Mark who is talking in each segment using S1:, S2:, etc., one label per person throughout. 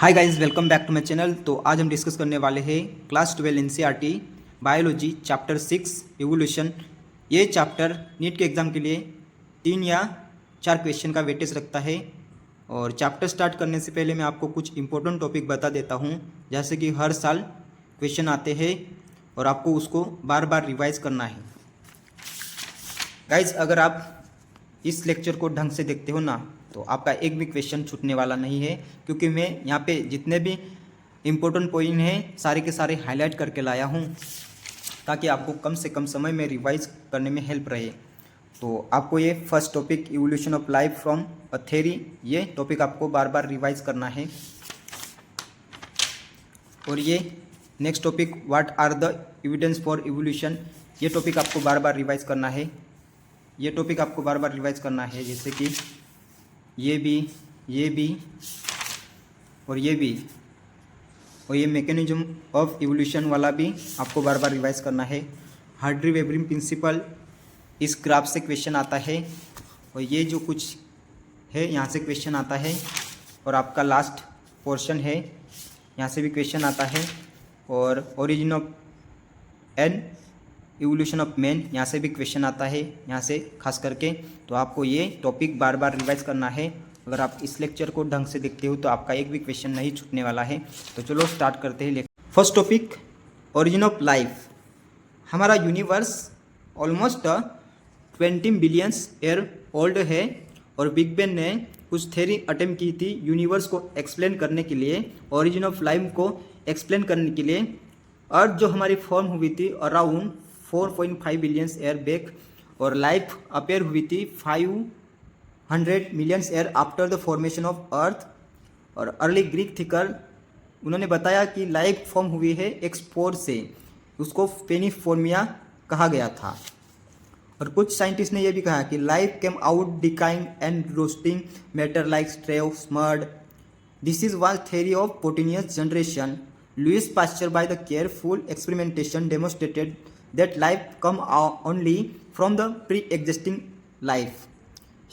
S1: Hi guys, welcome back to my channel. तो आज हम डिस्कस करने वाले हैं class 12 NCERT biology chapter 6 evolution. ये चैप्टर नीट के एग्ज़ाम के लिए 3 या 4 क्वेश्चन का वेटेज रखता है। और चैप्टर स्टार्ट करने से पहले मैं आपको कुछ इंपॉर्टेंट टॉपिक बता देता हूँ, जैसे कि हर साल क्वेश्चन आते हैं और आपको उसको बार बार रिवाइज करना है। गाइज, अगर आप इस लेक्चर को ढंग से देखते हो ना, तो आपका एक भी क्वेश्चन छूटने वाला नहीं है, क्योंकि मैं यहाँ पे जितने भी इम्पोर्टेंट पॉइंट हैं सारे के सारे हाईलाइट करके लाया हूँ, ताकि आपको कम से कम समय में रिवाइज करने में हेल्प रहे। तो आपको ये first topic evolution of life from a theory, ये टॉपिक आपको बार बार रिवाइज करना है। और ये next topic what are the evidence for evolution, ये टॉपिक आपको बार बार रिवाइज करना है। ये टॉपिक आपको बार बार रिवाइज करना है, जैसे कि ये भी और ये भी, और ये मैकेनिज्म ऑफ इवोल्यूशन वाला भी आपको बार बार रिवाइज करना है। हार्ट्री वेबरिंग प्रिंसिपल, इस ग्राफ से क्वेश्चन आता है, और ये जो कुछ है यहाँ से क्वेश्चन आता है। और आपका लास्ट पोर्शन है, यहाँ से भी क्वेश्चन आता है। और origin of an evolution of man, यहाँ से भी क्वेश्चन आता है, यहाँ से खास करके। तो आपको ये टॉपिक बार बार रिवाइज करना है। अगर आप इस लेक्चर को ढंग से देखते हो तो आपका एक भी क्वेश्चन नहीं छूटने वाला है। तो चलो स्टार्ट करते हैं। First topic, origin of life. हमारा universe almost 20 billions year old है, और बिग बैंग ने कुछ थ्योरी अटेम्प्ट की थी यूनिवर्स को एक्सप्लेन करने के लिए, ओरिजिन ऑफ लाइफ को एक्सप्लेन करने के लिए। अर्थ जो हमारी फॉर्म हुई थी अराउंड 4.5 बिलियंस ईयर बैक, और लाइफ अपेयर हुई थी 500 millions year after the formation of earth. और अर्ली ग्रीक थिंकर उन्होंने बताया कि लाइफ फॉर्म हुई है एक स्पोर से, उसको पेनिफोर्मिया कहा गया था। और कुछ साइंटिस्ट ने यह भी कहा कि life came out decaying and rotting matter like straw smeared. This is was theory of spontaneous generation. Louis Pasteur by the careful experimentation demonstrated that life come only from the pre-existing life.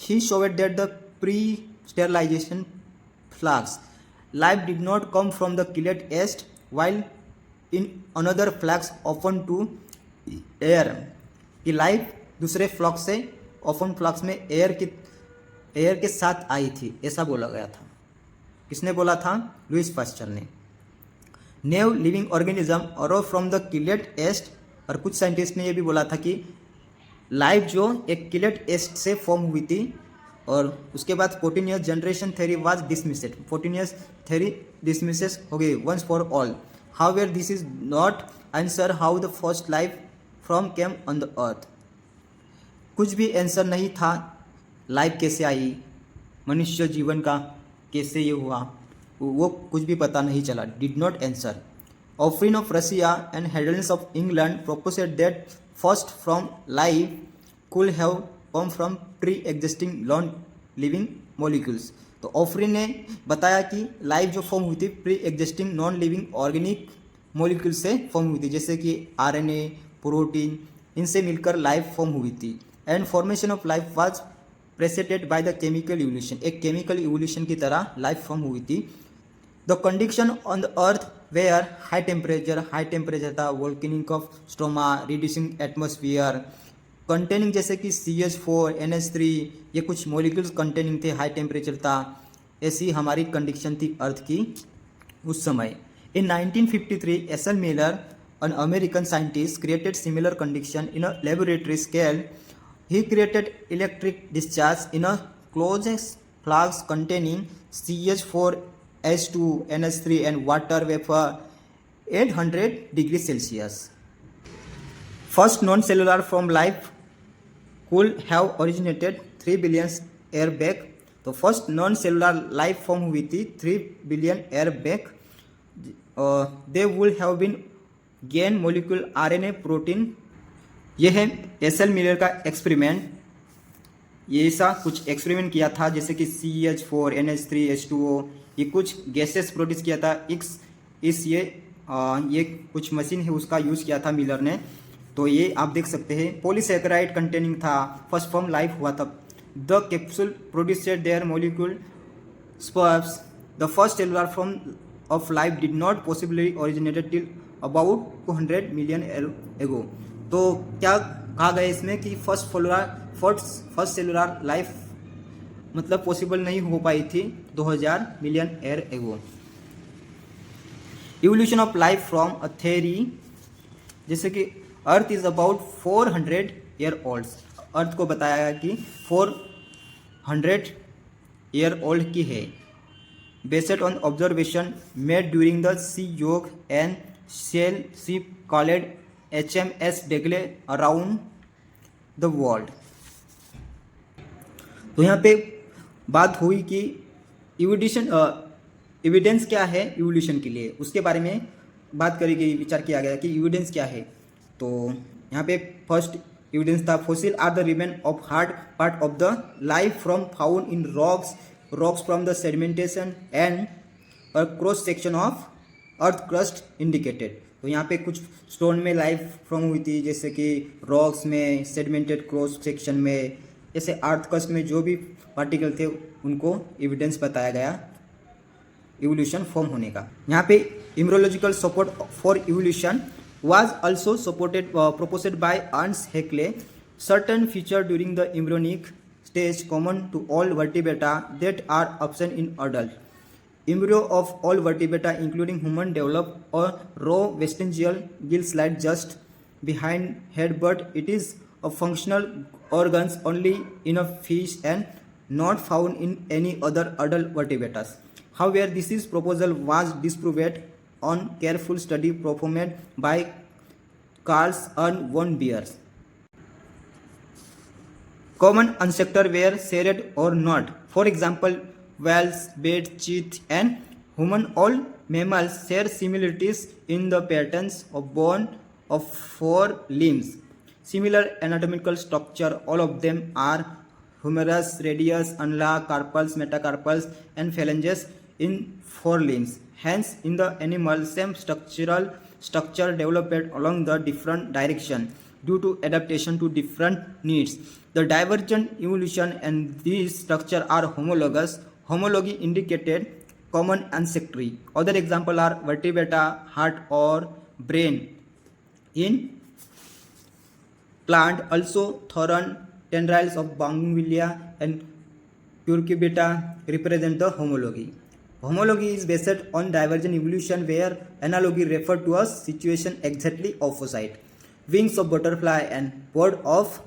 S1: He showed that the pre-sterilization flags life did not come from the killed yeast, while in another flags open to air कि life दूसरे flock से open फ्लॉक्स में air के साथ आई थी, ऐसा बोला गया था। किसने बोला था? लुइस पास्चर ने। No living organism arose from the killed yeast. और कुछ साइंटिस्ट ने यह भी बोला था कि लाइफ जो एक किलेट एस्ट से फॉर्म हुई थी, और उसके बाद spontaneous generation theory was dismissed. Spontaneous theory dismisses हो गई once for all. However this is not answer how the first life from came on the earth. कुछ भी आंसर नहीं था, लाइफ कैसे आई, मनुष्य जीवन का कैसे ये हुआ, वो कुछ भी पता नहीं चला। Did not answer. Oparin of Russia and हेडल्स of England proposed that first from life could have come from pre existing non living molecules. तो ऑफरिन ने बताया कि लाइफ जो फॉर्म हुई थी pre existing non living organic molecule से form हुई थी, जैसे कि आरएनए, प्रोटीन, इनसे मिलकर लाइफ फॉर्म हुई थी। And formation of life was preceded by the chemical evolution. एक केमिकल इवोल्यूशन की तरह लाइफ फॉर्म हुई थी। The condition on the earth were high temperature था, volcanic of stroma, reducing atmosphere, containing जैसे कि CH4, NH3, ये कुछ molecules containing थे, high temperature था। ऐसी हमारी कंडीशन थी अर्थ की उस समय। In 1953, S.L. Miller, an American scientist, created similar condition in a laboratory scale. He created electric discharge in a closed flask containing CH4, H2, NH3 and water vapor 800 degrees Celsius. First non-cellular form life could have originated 3 billion year back. तो first non cellular life form हुई थी 3 billion year back. They would have been gain molecule RNA protein. ये है SL Miller का experiment. ये ऐसा कुछ experiment किया था, जैसे कि CH4, NH3, H2O, ये कुछ गैसेस प्रोड्यूस किया था। ये कुछ मशीन है उसका यूज़ किया था मिलर ने। तो ये आप देख सकते हैं पॉलीसैकेराइड कंटेनिंग था, फर्स्ट फॉर्म लाइफ हुआ था। The capsule produced their molecule superbs the first cellular form of life did not possibly originated till about 200 million ago. तो क्या कहा गया इसमें कि फर्स्ट सेलुलर लाइफ मतलब पॉसिबल नहीं हो पाई थी 2000 million year ago. Evolution of life from a theory, जैसे कि earth is about 400 year old, earth को बताया गया कि 400 ईयर ओल्ड की है, based on observation made during the sea voyage and sail ship called HMS Beagle around the world. तो यहाँ पे बात हुई कि एविडेंस क्या है इवोल्यूशन के लिए, उसके बारे में बात करी गई, विचार किया गया कि एविडेंस क्या है। तो यहाँ पे फर्स्ट एविडेंस था fossil are the remain of hard part of the life from found in rocks from the sedimentation and a cross section of earth crust indicated. तो यहाँ पे कुछ स्टोन में लाइफ फ्रॉम हुई थी, जैसे कि रॉक्स में, सेडिमेंटेड क्रॉस सेक्शन में, जैसे अर्थ क्रस्ट में जो भी पार्टिकल थे उनको एविडेंस बताया गया इवोल्यूशन फॉर्म होने का। यहाँ पे embryological support for evolution was also proposed by Ernst Haeckel. Certain features during the embryonic stage common to all vertebrata that are absent in adult. Embryo of all vertebrata, including human, develop a raw vestigial gill slide just behind head, but it is a functional organs only in a fish and not found in any other adult vertebrates. However, this proposal was disproved on careful study performed by Carl and von Beers. Common ancestors were shared or not. For example, whales, bats, cheetahs, and human. All mammals share similarities in the patterns of bone of 4 limbs. Similar anatomical structure. All of them are humerus, radius, anula, carpals, metacarpals, and phalanges in 4 limbs. Hence, in the animal, same structure developed along the different direction due to adaptation to different needs. The divergent evolution and these structure are homologous. Homology indicated common ancestry. Other examples are vertebrata, heart or brain. In plant, also thorn, tendrils of bougainvillea and cucurbita represent the homology. Homology is based on divergent evolution, where analogy refers to a situation exactly opposite. Wings of butterfly and bird of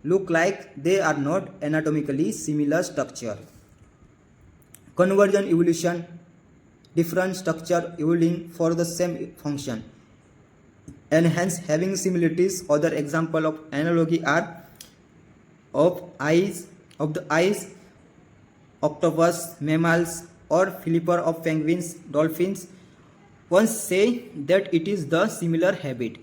S1: look like they are not anatomically similar structure. Convergent evolution, different structure evolving for the same function and hence having similarities. Other example of analogy are of the eyes, octopus, mammals, or flipper of penguins, dolphins. One say that it is the similar habit.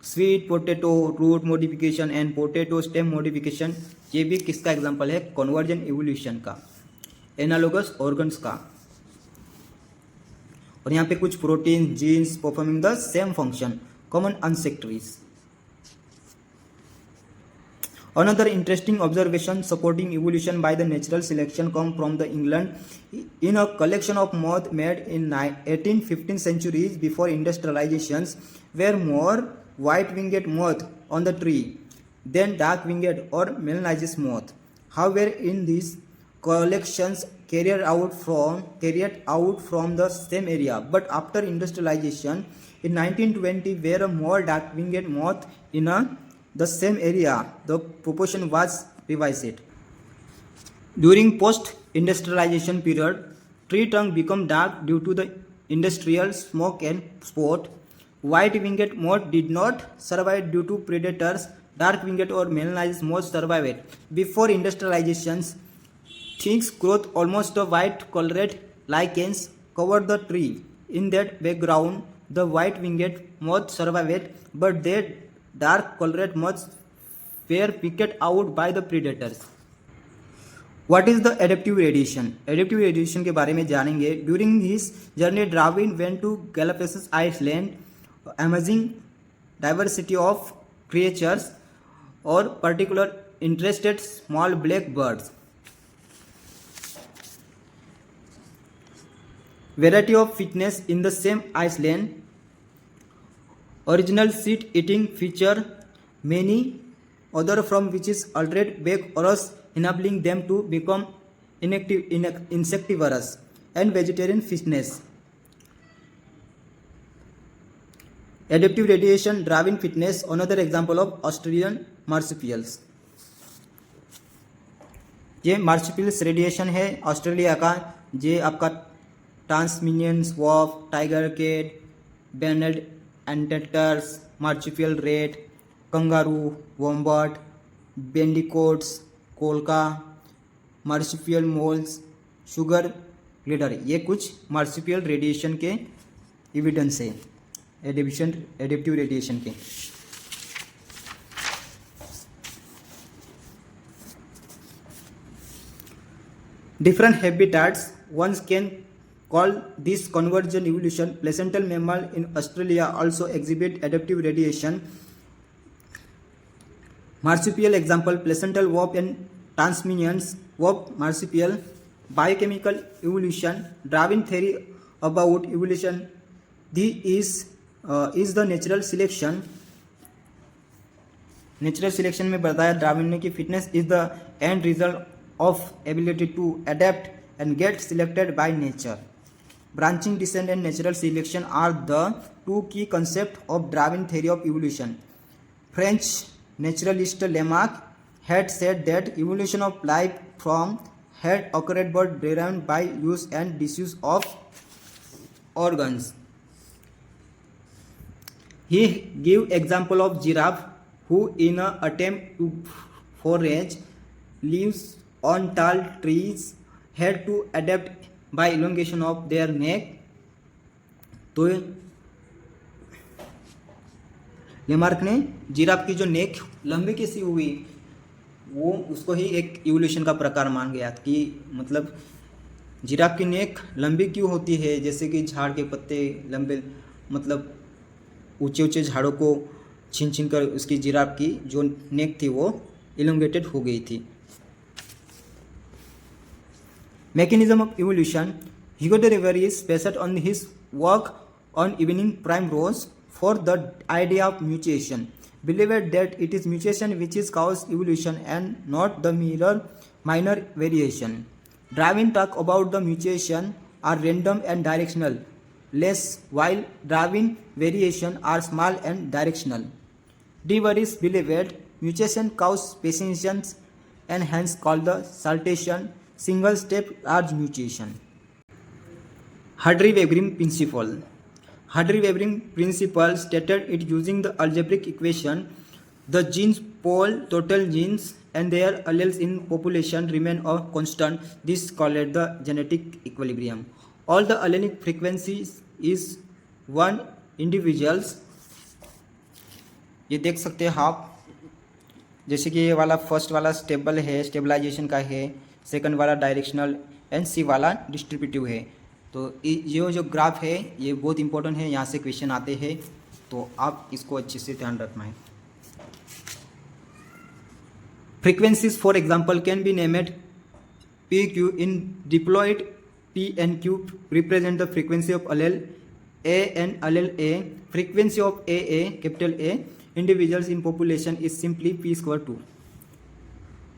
S1: Sweet potato root modification and potato stem modification, ये भी किसका example है? Convergent evolution का, analogous organs का। और यहाँ पे कुछ protein genes performing the same function, common ancestries. Another interesting observation supporting evolution by the natural selection come from the England in a collection of moths made in 18th-15th centuries before industrializations, were more white-winged moth on the tree than dark-winged or melanized moth. However, in these collections carried out from the same area, but after industrialization in 1920, were more dark-winged moth in the same area, the proportion was revised. During post-industrialization period, tree trunk become dark due to the industrial smoke and sport. White-winged moth did not survive due to predators. Dark-winged or melanized moth survived. Before industrializations, thick growth, almost a white-colored lichens covered the tree. In that background, the white-winged moth survived, but their dark colored moths were picked out by the predators. What is the adaptive radiation? Adaptive radiation के बारे में जानेंगे. During his journey, Darwin went to Galapagos Island, amazing diversity of creatures or particular interested small black birds. variety of fitness in the same island, original seed eating feature, many other from which is altered bake or us, enabling them to become insectivorous, and vegetarian fitness. Adaptive radiation driving fitness, another example of Australian marsupials. ये मार्supials radiation है Australia का, ये आपका Tasmanian wolf, tiger cat, banded anteaters, marsupial rat, kangaroo, wombat, bandicoots, koala, marsupial moles, sugar glider, ये कुछ marsupial radiation के evidence है, adaptive radiation के. Different habitats, one can call this convergent evolution. Placental mammal in Australia also exhibit adaptive radiation. Marsupial example, placental warp and Tasmanians warp marsupial. Biochemical evolution, Darwin theory about evolution. This is the natural selection. Natural selection में बताया Darwin ने कि fitness is the end result of ability to adapt and get selected by nature. Branching descent and natural selection are the two key concepts of Darwin theory of evolution. French naturalist Lamarck had said that evolution of life from had occurred but driven by use and disuse of organs. He gave example of giraffe who in an attempt to forage lives on tall trees had to adapt by elongation of their neck. तो Lamarck ने giraffe की जो नेक लंबी कैसी हुई वो उसको ही एक इवोल्यूशन का प्रकार मान गया कि मतलब जिराफ की नेक लंबी क्यों होती है, जैसे कि झाड़ के पत्ते लंबे मतलब ऊंचे ऊंचे झाड़ों को छीन छीन कर उसकी जिराफ की जो नेक थी वो इलोंगेटेड हो गई थी. Mechanism of evolution, Hugo de Rivieres based on his work on evening primrose for the idea of mutation, believed that it is mutation which is cause evolution and not the minor variation. Darwin talk about the mutation are random and directional less, while Darwin variation are small and directional. De Rivieres believed mutation cause speciations and hence called the saltation, single step large mutation. Hartree-Weavering principle. Hartree-Weavering principle stated it using the algebraic equation. The genes pool total genes and their alleles in population remain a constant. This is called the genetic equilibrium. All the allelic frequencies is one individuals. ये देख सकते हैं आप, जैसे कि ये वाला first वाला स्टेबल है, स्टेबलाइजेशन का है, सेकंड वाला डायरेक्शनल एंड सी वाला डिस्ट्रीब्यूटिव है. तो ये जो ग्राफ है ये बहुत इंपॉर्टेंट है, यहाँ से क्वेश्चन आते हैं तो आप इसको अच्छे से ध्यान रखना है. Frequencies for example can be named P Q in diploid P and Q represent the frequency of allele A and allele A. Frequency of A capital A individuals in population is simply p square 2.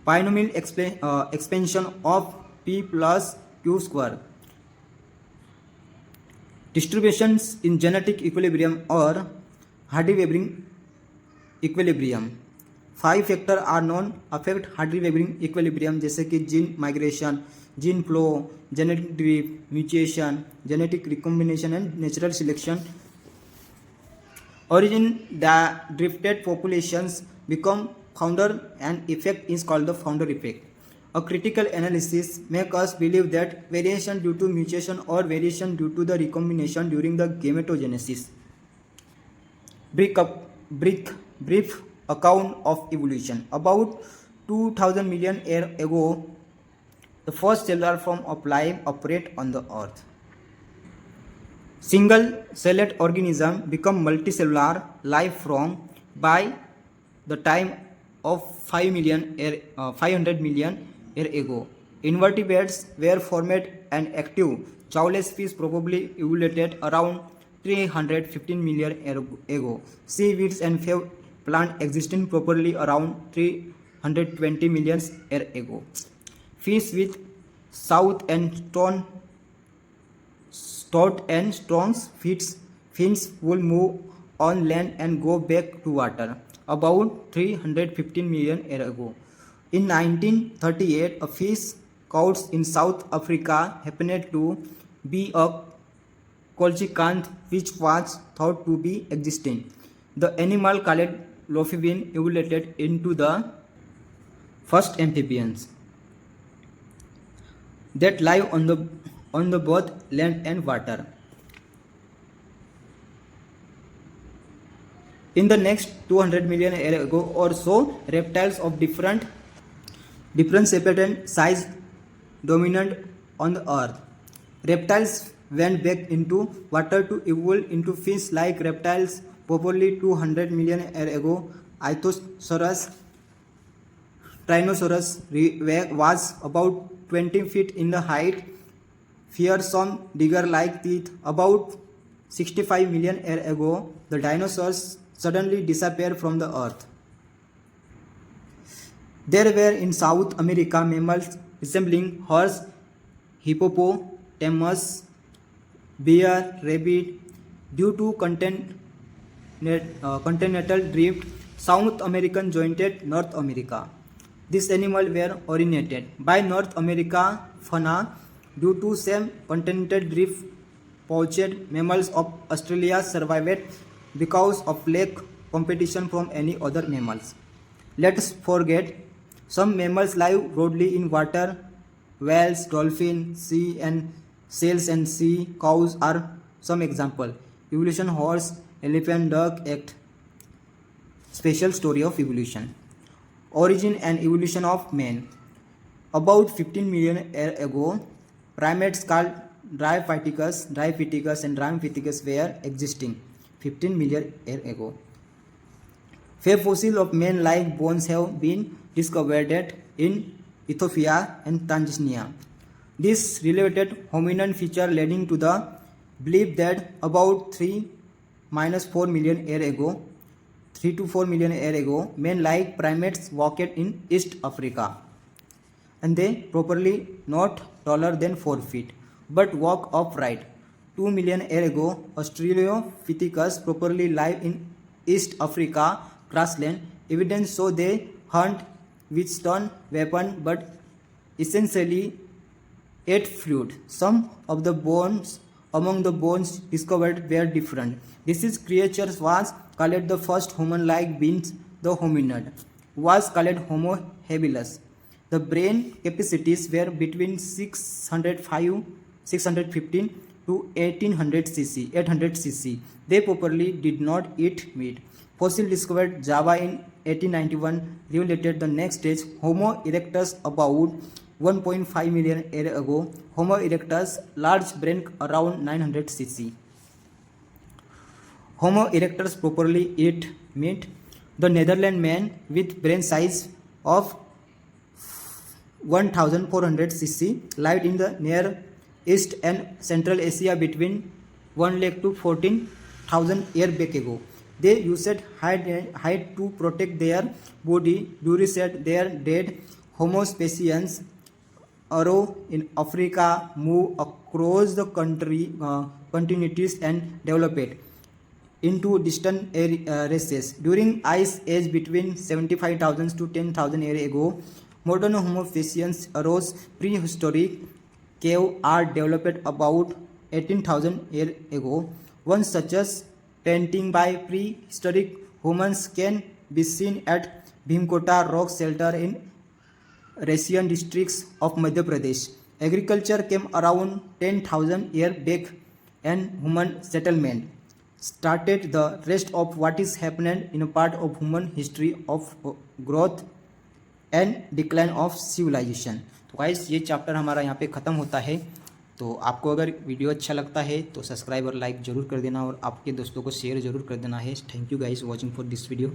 S1: Binomial expansion of p plus q square. Distributions in genetic equilibrium or Hartree-Weavering equilibrium. 5 factors are known affect Hartree-Weavering equilibrium, जैसे कि gene migration, gene flow, genetic drift, mutation, genetic recombination and natural selection. Origin the drifted populations become founder and effect is called the founder effect. A critical analysis makes us believe that variation due to mutation or variation due to the recombination during the gametogenesis. Brief account of evolution. About 2000 million years ago, the first cellular form of life operate on the earth. Single-celled organism become multicellular life form by the time of 500 million year ago. Invertebrates were formed and active. Jawless fish probably evolved around 315 million years ago. Seaweeds and plant existing properly around 320 million years ago. Fish with south and stout and strong fins will move on land and go back to water about 315 million years ago. In 1938, a fish caught in South Africa happened to be a coelacanth which was thought to be extinct. The animal called Lophidian evolved into the first amphibians that live on the both land and water. In the next 200 million years ago or so, reptiles of different shape and size dominant on the earth. Reptiles went back into water to evolve into fish like reptiles. Probably 200 million years ago, Ichthyosaurus Tyrannosaurus was about 20 feet in the height, fearsome digger-like teeth. About 65 million years ago, the dinosaurs suddenly disappeared from the earth. There were in South America mammals resembling horse, hippopotamus, bear, rabbit. Due to continental drift, South America joined North America. These animals were originated by North America fauna. Due to same continental drift, poached mammals of Australia survived because of lack competition from any other mammals. Let's forget some mammals live broadly in water. Whales, dolphins, sea and sails and sea cows are some example. Evolution horse, elephant, duck, act. Special story of evolution. Origin and evolution of man. About 15 million years ago, primates called Dryopithecus and Dramamphithecus were existing 15 million years ago. Few fossils of man-like bones have been discovered in Ethiopia and Tanzania. This related hominin feature leading to the belief that about 3 to 4 million years ago, man-like primates walked in East Africa, and they properly not taller than 4 feet, but walk upright. 2 million years ago, Australopithecus properly lived in East Africa grassland. Evidence show they hunt with stone weapon, but essentially ate fruit. Some of the bones among the bones discovered were different. This creature was called the first human-like beings. The hominid was called Homo habilis. The brain capacities were between 615 to 800 cc. They properly did not eat meat. Fossil discovered Java in 1891 related the next stage. Homo erectus about 1.5 million years ago. Homo erectus large brain around 900 cc. Homo erectus properly eat meat. The Netherlands man with brain size of 1400 cc lived in the Near East and Central Asia between 1 lakh to 14,000 years back ago. They used hide to protect their body during their dead. Homo sapiens arose in Africa, moved across the continuities and developed into distant races. During Ice Age between 75,000 to 10,000 years ago, modern Homo sapiens arose. Prehistoric cave art developed about 18,000 years ago. One such as painting by prehistoric humans can be seen at Bhimkota rock shelter in Rasian districts of Madhya Pradesh. Agriculture came around 10,000 years back and human settlement started. The rest of what is happening in a part of human history of growth and decline of civilization. तो guys ये chapter हमारा यहाँ पे ख़त्म होता है। तो आपको अगर वीडियो अच्छा लगता है तो सब्सक्राइब और लाइक ज़रूर कर देना और आपके दोस्तों को शेयर ज़रूर कर देना है। Thank you guys watching for this video.